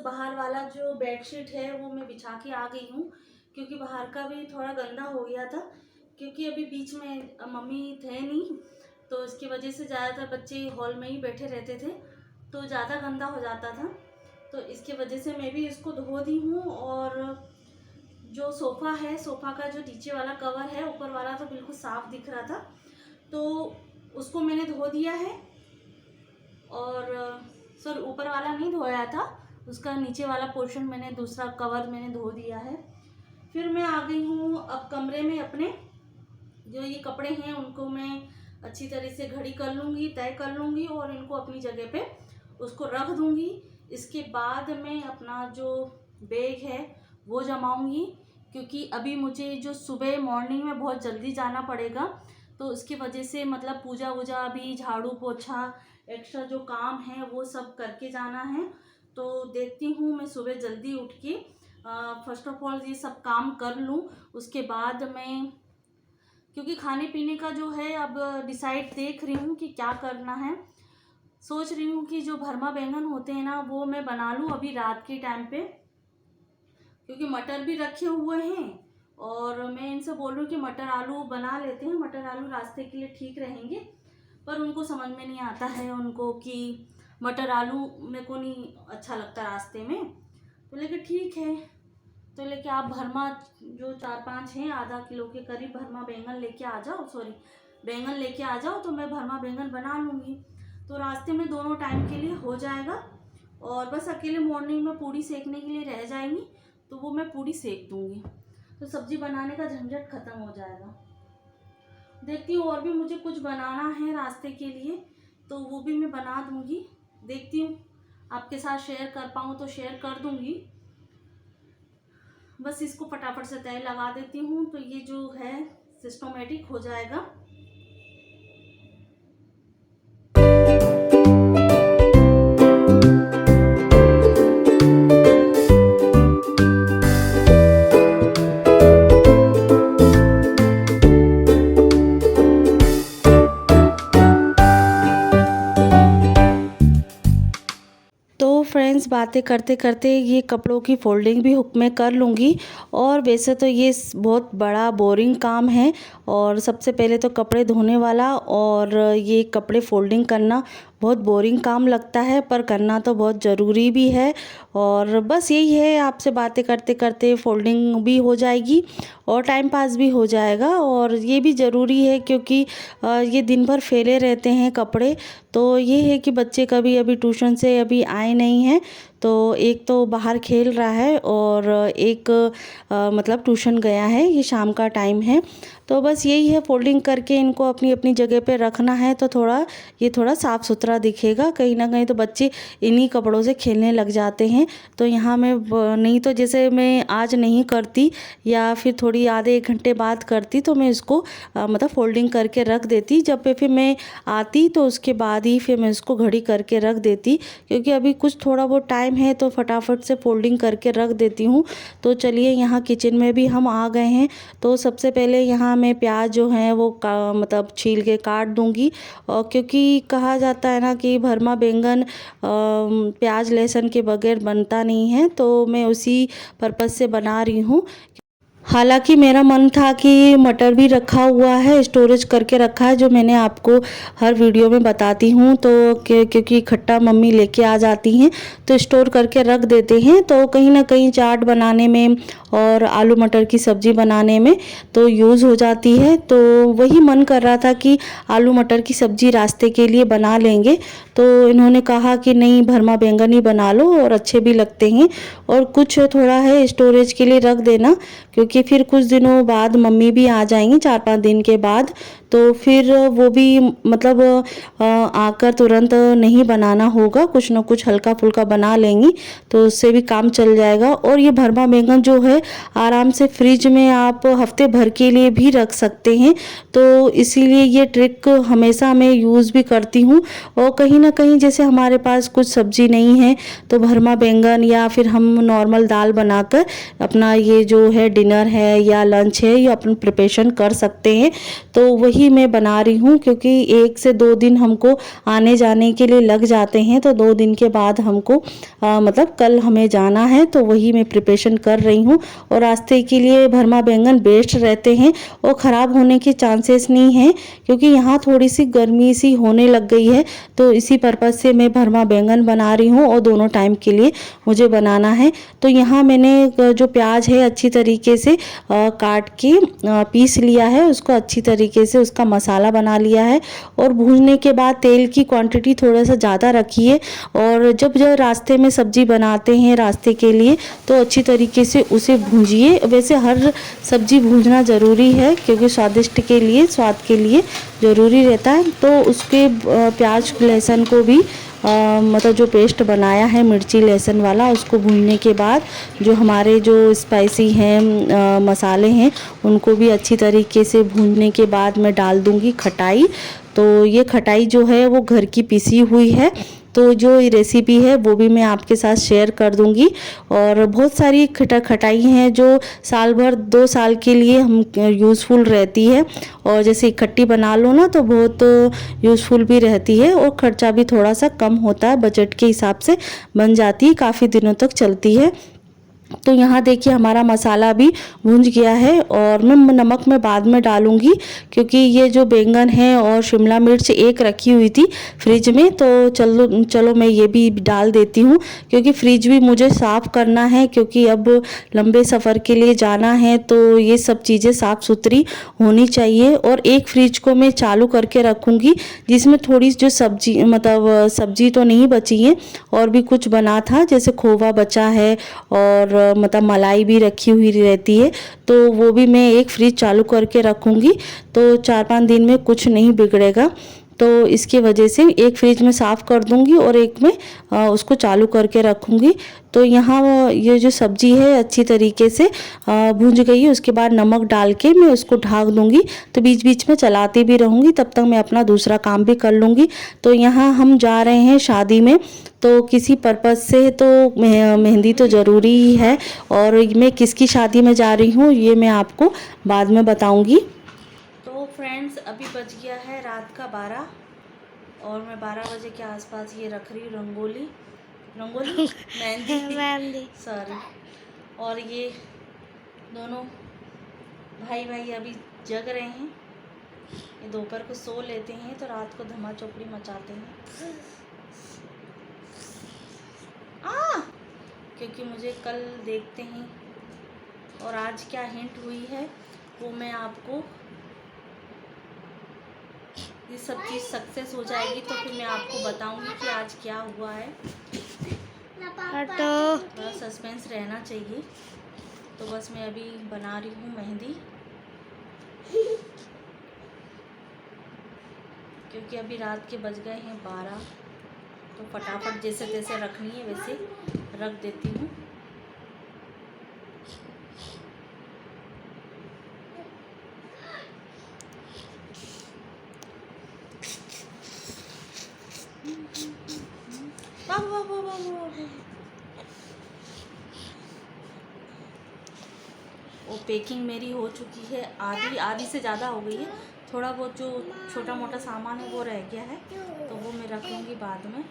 बाहर वाला जो बेडशीट है वो मैं बिछा के आ गई हूँ, क्योंकि बाहर का भी थोड़ा गंदा हो गया था। क्योंकि अभी बीच में मम्मी थे नहीं, तो इसकी वजह से ज़्यादातर बच्चे हॉल में ही बैठे रहते थे, तो ज़्यादा गंदा हो जाता था। तो इसकी वजह से मैं भी इसको धो दी हूँ। और जो सोफ़ा है, सोफ़ा का जो नीचे वाला कवर है, ऊपर वाला तो बिल्कुल साफ़ दिख रहा था, तो उसको मैंने धो दिया है। और सर ऊपर वाला नहीं धोया था, उसका नीचे वाला पोर्शन मैंने, दूसरा कवर मैंने धो दिया है। फिर मैं आ गई हूँ अब कमरे में। अपने जो ये कपड़े हैं उनको मैं अच्छी तरह से घड़ी कर लूँगी, तय कर लूँगी और इनको अपनी जगह पे उसको रख दूँगी। इसके बाद मैं अपना जो बैग है वो जमाऊँगी, क्योंकि अभी मुझे जो सुबह मॉर्निंग में बहुत जल्दी जाना पड़ेगा, तो उसकी वजह से मतलब पूजा वूजा भी, झाड़ू पोछा, एक्स्ट्रा जो काम है वो सब करके जाना है। तो देखती हूँ मैं सुबह जल्दी उठ के फर्स्ट ऑफ ऑल ये सब काम कर लूँ। उसके बाद मैं, क्योंकि खाने पीने का जो है अब डिसाइड देख रही हूँ कि क्या करना है। सोच रही हूँ कि जो भरमा बैंगन होते हैं ना वो मैं बना लूँ अभी रात के टाइम पे, क्योंकि मटर भी रखे हुए हैं। और मैं इनसे बोल रही हूँ कि मटर आलू बना लेते हैं, मटर आलू रास्ते के लिए ठीक रहेंगे। पर उनको समझ में नहीं आता है उनको कि मटर आलू मेरे को नहीं अच्छा लगता रास्ते में। तो लेकिन ठीक है, तो लेके आप भरमा जो 4-5 हैं, आधा किलो के करीब भरमा बैंगन लेके आ जाओ, सॉरी बैंगन लेके आ जाओ, तो मैं भरमा बैंगन बना लूँगी। तो रास्ते में दोनों टाइम के लिए हो जाएगा। और बस अकेले मॉर्निंग में पूड़ी सेकने के लिए रह जाएंगी, तो वो मैं पूड़ी सेक दूँगी, तो सब्ज़ी बनाने का झंझट ख़त्म हो जाएगा। देखती हूँ और भी मुझे कुछ बनाना है रास्ते के लिए, तो वो भी मैं बना दूँगी। देखती हूँ आपके साथ शेयर कर पाऊँ तो शेयर कर दूँगी। बस इसको फटाफट से तय लगा देती हूँ, तो ये जो है सिस्टमेटिक हो जाएगा। फ्रेंड्स, बातें करते करते ये कपड़ों की फ़ोल्डिंग भी हुक में कर लूँगी। और वैसे तो ये बहुत बड़ा बोरिंग काम है, और सबसे पहले तो कपड़े धोने वाला और ये कपड़े फ़ोल्डिंग करना बहुत बोरिंग काम लगता है, पर करना तो बहुत ज़रूरी भी है। और बस यही है, आपसे बातें करते करते फ़ोल्डिंग भी हो जाएगी और टाइम पास भी हो जाएगा। और ये भी ज़रूरी है, क्योंकि ये दिन भर फैले रहते हैं कपड़े। तो ये है कि बच्चे कभी अभी ट्यूशन से अभी आए नहीं हैं, तो एक तो बाहर खेल रहा है और एक मतलब ट्यूशन गया है, ये शाम का टाइम है। तो बस यही है, फोल्डिंग करके इनको अपनी अपनी जगह पे रखना है, तो ये थोड़ा साफ़ सुथरा दिखेगा। कहीं ना कहीं तो बच्चे इन्हीं कपड़ों से खेलने लग जाते हैं। तो यहाँ मैं नहीं तो जैसे मैं आज नहीं करती या फिर थोड़ी आधे 1 घंटे बाद करती, तो मैं इसको मतलब फोल्डिंग करके रख देती। जब पे फिर मैं आती तो उसके बाद ही फिर मैं इसको घड़ी करके रख देती, क्योंकि अभी कुछ थोड़ा बहुत टाइम है तो फटाफट से फोल्डिंग करके रख देती हूँ। तो चलिए, यहाँ किचन में भी हम आ गए हैं। तो सबसे पहले यहाँ मैं प्याज जो है वो मतलब छील के काट दूँगी। और क्योंकि कहा जाता है ना कि भरमा बैंगन प्याज लहसुन के बगैर बनता नहीं है, तो मैं उसी पर्पज़ से बना रही हूँ। हालांकि मेरा मन था कि मटर भी रखा हुआ है, स्टोरेज करके रखा है, जो मैंने आपको हर वीडियो में बताती हूँ। तो क्योंकि खट्टा मम्मी लेके आ जाती हैं तो स्टोर करके रख देते हैं, तो कहीं ना कहीं चाट बनाने में और आलू मटर की सब्ज़ी बनाने में तो यूज़ हो जाती है। तो वही मन कर रहा था कि आलू मटर की सब्ज़ी रास्ते के लिए बना लेंगे। तो इन्होंने कहा कि नहीं, भरमा बैंगन ही बना लो और अच्छे भी लगते हैं, और कुछ थोड़ा है स्टोरेज के लिए रख देना, क्योंकि फिर कुछ दिनों बाद मम्मी भी आ जाएंगी, 4-5 दिन के बाद। तो फिर वो भी मतलब आकर तुरंत नहीं बनाना होगा, कुछ ना कुछ हल्का फुल्का बना लेंगी तो उससे भी काम चल जाएगा। और ये भरमा बैंगन जो है आराम से फ्रिज में आप हफ्ते भर के लिए भी रख सकते हैं, तो इसीलिए ये ट्रिक हमेशा मैं यूज़ भी करती हूँ। और कहीं ना कहीं जैसे हमारे पास कुछ सब्जी नहीं है तो भरमा बैंगन या फिर हम नॉर्मल दाल बनाकर अपना ये जो है डिनर है या लंच है ये अपन प्रिपरेशन कर सकते हैं। तो वही मैं बना रही हूँ, क्योंकि 1 से 2 दिन हमको आने जाने के लिए लग जाते हैं, तो 2 दिन के बाद हमको मतलब कल हमें जाना है, तो वही मैं प्रिपरेशन कर रही हूँ। और रास्ते के लिए भरमा बैंगन बेस्ट रहते हैं और ख़राब होने के चांसेस नहीं हैं, क्योंकि यहाँ थोड़ी सी गर्मी सी होने लग गई है, तो इसी पर्पज़ से मैं भरमा बैंगन बना रही हूँ और दोनों टाइम के लिए मुझे बनाना है। तो यहाँ मैंने जो प्याज है अच्छी तरीके से काट के पीस लिया है, उसको अच्छी तरीके से उसका मसाला बना लिया है। और भूनने के बाद तेल की क्वांटिटी थोड़ा सा ज़्यादा रखिए, और जब रास्ते में सब्जी बनाते हैं रास्ते के लिए तो अच्छी तरीके से उसे भूंजिए। वैसे हर सब्जी भूनना ज़रूरी है, क्योंकि स्वादिष्ट के लिए, स्वाद के लिए ज़रूरी रहता है। तो उसके प्याज लहसुन को भी मतलब जो पेस्ट बनाया है मिर्ची लहसुन वाला, उसको भूनने के बाद जो हमारे जो स्पाइसी हैं मसाले हैं उनको भी अच्छी तरीके से भूनने के बाद मैं डाल दूंगी खटाई। तो ये खटाई जो है वो घर की पिसी हुई है, तो जो ये रेसिपी है वो भी मैं आपके साथ शेयर कर दूंगी। और बहुत सारी खटाई हैं जो साल भर 2 साल के लिए हम यूज़फुल रहती है, और जैसे इकट्ठी बना लो ना तो बहुत यूज़फुल भी रहती है और खर्चा भी थोड़ा सा कम होता है, बजट के हिसाब से बन जाती है, काफ़ी दिनों तक चलती है। तो यहाँ देखिए हमारा मसाला भी भुंज गया है, और मैं नमक में बाद में डालूंगी, क्योंकि ये जो बैंगन है और शिमला मिर्च एक रखी हुई थी फ्रिज में, तो चलो मैं ये भी डाल देती हूँ, क्योंकि फ्रिज भी मुझे साफ़ करना है, क्योंकि अब लंबे सफ़र के लिए जाना है तो ये सब चीज़ें साफ़ सुथरी होनी चाहिए। और एक फ्रिज को मैं चालू करके रखूँगी, जिसमें थोड़ी जो सब्जी मतलब सब्जी तो नहीं बची है, और भी कुछ बना था, जैसे खोवा बचा है और मतलब मलाई भी रखी हुई रहती है, तो वो भी मैं एक फ्रिज चालू करके रखूँगी, तो 4-5 दिन में कुछ नहीं बिगड़ेगा। तो इसकी वजह से एक फ्रिज में साफ़ कर दूंगी और एक में उसको चालू करके रखूँगी। तो यहाँ ये जो सब्जी है अच्छी तरीके से भूंज गई है, उसके बाद नमक डाल के मैं उसको ढक दूंगी, तो बीच बीच में चलाती भी रहूँगी, तब तक मैं अपना दूसरा काम भी कर लूँगी। तो यहाँ हम जा रहे हैं शादी में, तो किसी पर्पज़ से तो मेहंदी तो ज़रूरी ही है, और मैं किसकी शादी में जा रही हूँ ये मैं आपको बाद में बताऊँगी। तो फ्रेंड्स अभी बज गया है रात का 12, और मैं 12 बजे के आसपास ये रख रही हूँ रंगोली मेहंदी सॉरी। और ये दोनों भाई अभी जग रहे हैं, ये दोपहर को सो लेते हैं तो रात को धमा चौकड़ी मचाते हैं क्योंकि मुझे कल देखते हैं और आज क्या हिंट हुई है वो मैं आपको, ये सब चीज़ सक्सेस हो जाएगी तो फिर मैं आपको बताऊंगी कि आज क्या हुआ है। थोड़ा सस्पेंस रहना चाहिए। तो बस मैं अभी बना रही हूँ मेहंदी, क्योंकि अभी रात के बज गए हैं 12, तो फटाफट जैसे तैसे रखनी है वैसे रख देती हूँ। वो पैकिंग मेरी हो चुकी है, आधी से ज़्यादा हो गई है, थोड़ा बहुत जो छोटा मोटा सामान है वो रह गया है, तो वो मैं रख लूँगी बाद में,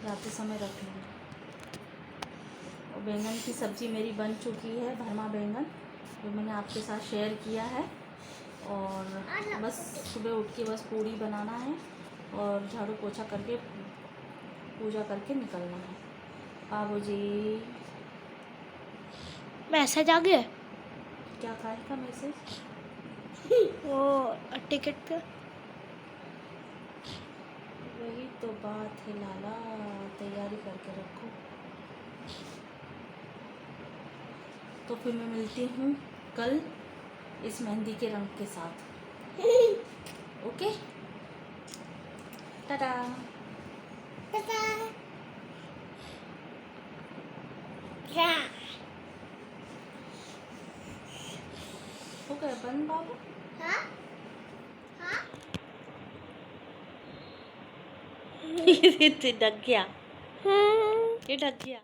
जाते समय रख लूँगी। और बैंगन की सब्ज़ी मेरी बन चुकी है, भरमा बैंगन जो मैंने आपके साथ शेयर किया है। और बस सुबह उठ के बस पूड़ी बनाना है और झाड़ू पोछा करके पूजा करके निकलना है। बाबूजी मैसेज आ गया? क्या खाएगा मैसेज? वो टिकट पे। वही तो बात है लाला, तैयारी करके रखो। तो फिर मैं मिलती हूँ कल इस मेहंदी के रंग के साथ। ओके, टाटा। हो गया बंद बाबू। ये डक गया, ये डक गया।